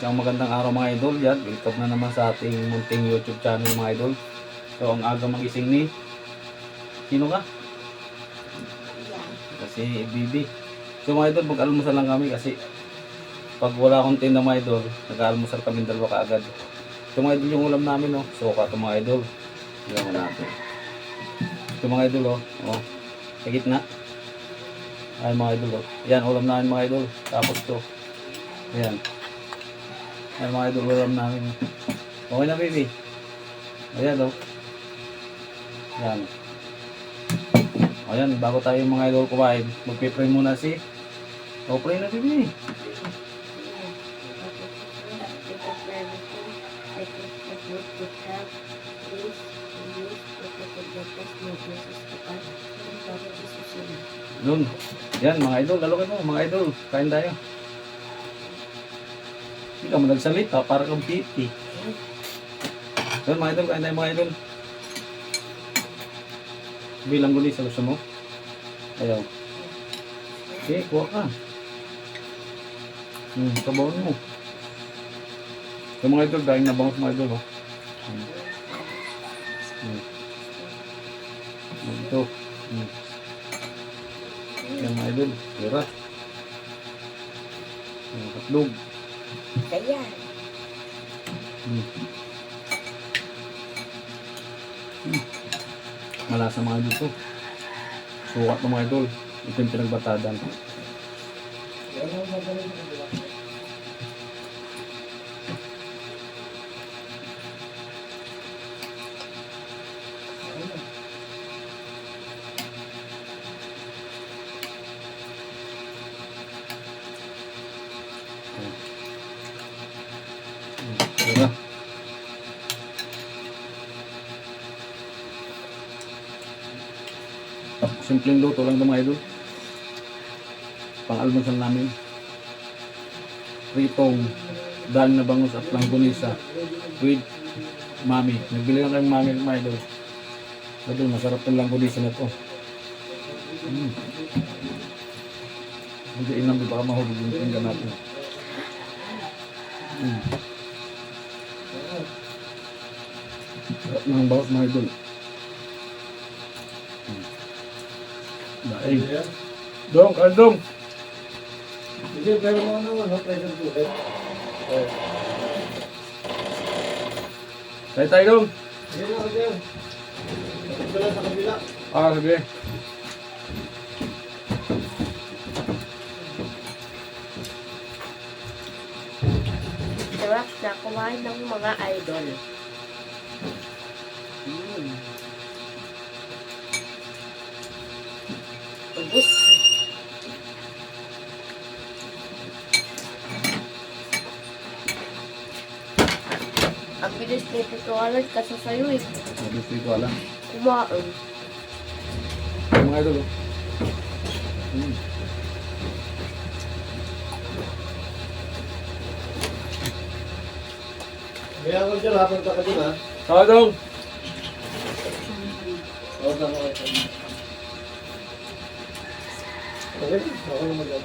Isang magandang araw mga idol. Yan, welcome na naman sa ating munting YouTube channel mga idol. So ang aga magising ni sino ka? Kasi Bibi. So mga idol, mag-almusal lang kami kasi pag wala akong tinda mga idol, nag-almusal kami dalawa kaagad. So mga idol, yung ulam namin, oh. Suka ito mga idol. Tignan mo natin. Ito mga idol, oh. Oh. Sa gitna. Ay mga idol, oh. Yan, ulam namin mga idol. Tapos to. Ayan. Ay mga idol, ulam namin. Okay na baby. Ayan, oh. Yan. Ayan, bago tayo mga idol kumain, magpipray muna si. O, pray na baby. Yun. Yan mga idol, lalokin mo mga idol. Kain tayo. Hindi ka magsalita, para kang titi. Yun mga idol, kain tayo mga idol. Bilang guli sa gusto mo. Ayaw. Okay, kuha ka. Kabawan mo. Yung mga idol, dahil nabangos mga idol. Oh. Ito. Yung mga idol, tira. Katlog. Kaya. Malasa mga idol to. Sukat ng mga idol. Ito yung pinagbatadan. Tira. Simpleng luto lang ito mga idol. Pang-almusal namin. Pritong dalang na bangus at langgunisa with mami. Nagbili lang kayong mami mga idol. Idol, masarap yung langgunisa na ito. Hindi inang di baka mahulog yung tinggan natin. Sarap ng bawat mga idol. Daing. Dong, kandong. Hindi, pero mga naman, no? Present po, eh. Tayo tayo dong. Hindi na, hindi. Ito lang sa kabila. Sige. Sarap na kumain ng mga idol. Ubus. Ang bilis nito tuwalan kasi sa'yo eh. Mabilis dito alam. Kumain. Mga idol. May ako dyan, hapon ka dyan, ha? Tayo dong. Oo, tama ka. Okay, ako naman dyan.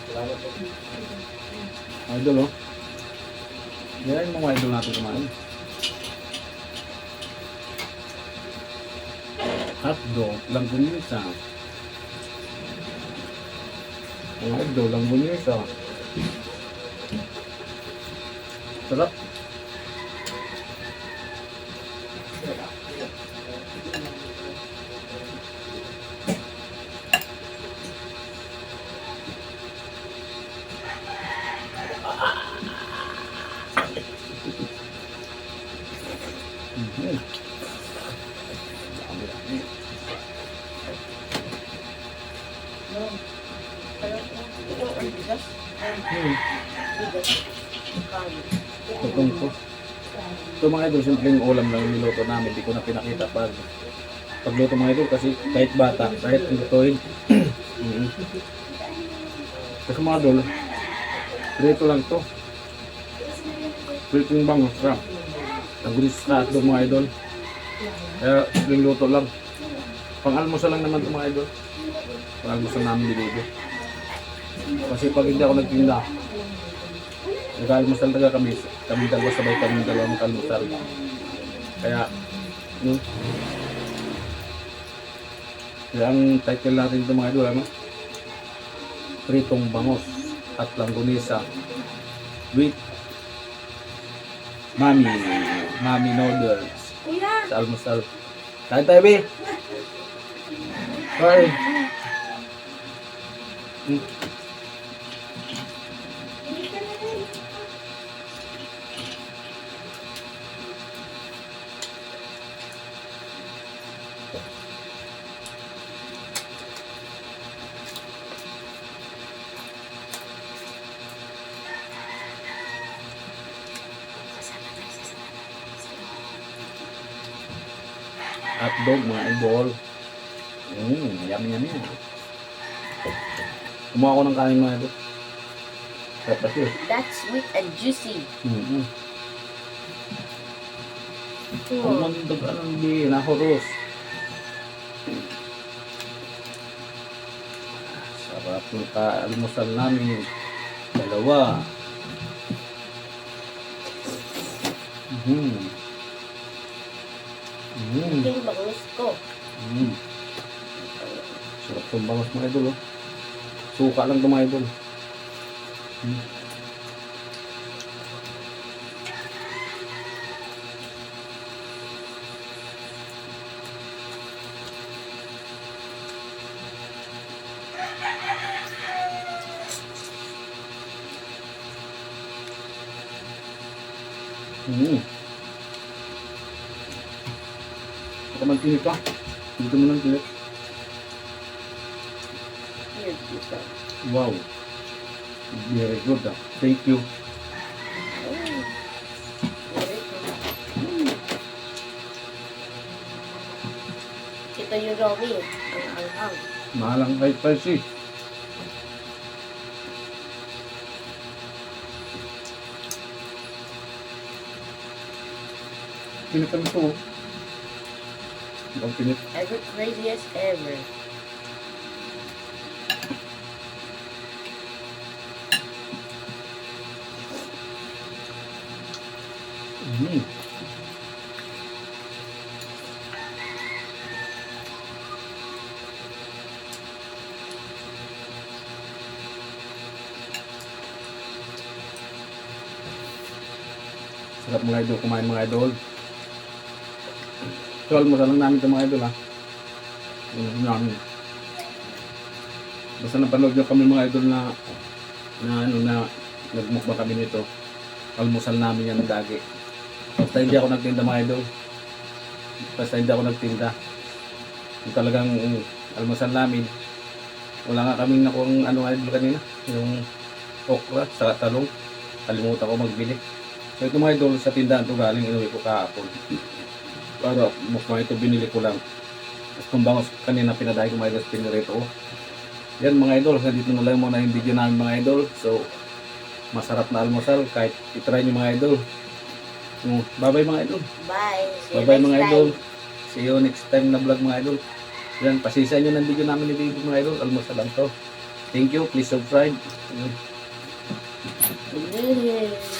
Salamat po. Idol, oh. Yan yung mga idol natin kumain. Hotdog, langgunisa. Mga idol, langgunisa. Sarap. Ito ang bigas. Bigas. Kain. Tutong ko. Ito mga idol, simpleng ulam lang yung niluto namin. Hindi ko na pinakita pagluto mga idol kasi kahit bata, kahit lutuin. Kasi mga idol, prito lang to. Prito yung bangus ka. Nagulis ka at mga idol. Kaya simpleng luto lang. Pang-almusal lang naman ito mga idol. Pang-almusal namin ni Baby. Kasi pag hindi ako nagtinda, nag-almusal talaga kami. Kami dalawa sabay kami dalawa mag-almusal. Kaya, yun. Kaya ang title natin ito mga idol, ano? Pritong bangos at langgonisa with Mami noodles Kuya! sa almusal. Kain tayo, Be! Bye! Hotdog mga idol. Yummy yan. Kumuha ko ng kanin mga idol. Sarap kasi. That's sweet and juicy. Ang mandag anong di, nahoros. Sarap yung almusal namin. Dalawa. Ito yung bangus ko. Sarap yung bangos mga idol. Oh. Suka lang ito mga idol. Baka magtinit ka. Dito mo nang tinit. Here, dito. Wow. Very good ah. Thank you. Very good. Ito yung Romy. Ang anghang. Mahalang kahit spicy. Tinit kami ito. Ang tinit. Ever craziest ever. Sarap mga idol, kumain mga idol. So, almusal lang namin ito mga idol ha. Almusal namin. Basta napanood nyo kami mga idol na nagmukbang kami nito. Almusal namin yan ng dagi. Basta hindi ako nagtinda mga idol. Basta hindi ako nagtinda. Yung talagang almusal namin. Wala nga kaming nakuha idol kanina. Yung okra sa talong. Kalimutan ko magbili. So ito mga idol, sa tindahan ito galing, inuwi ko kahapon. Para mukha ito binili ko lang. Tapos kung bangos kanina pinadahay ko mga idol sa pinirito. Yan mga idol, so dito na lang muna yung video namin mga idol. So masarap na almusal kahit itry nyo mga idol. So, bye bye mga idol. Bye. See you Bye bye next mga time. idol. See you next time na vlog mga idol. Yan, pasisa nyo ng video namin ni Baby mga idol. Almusal lang to. Thank you, please subscribe. Yeah.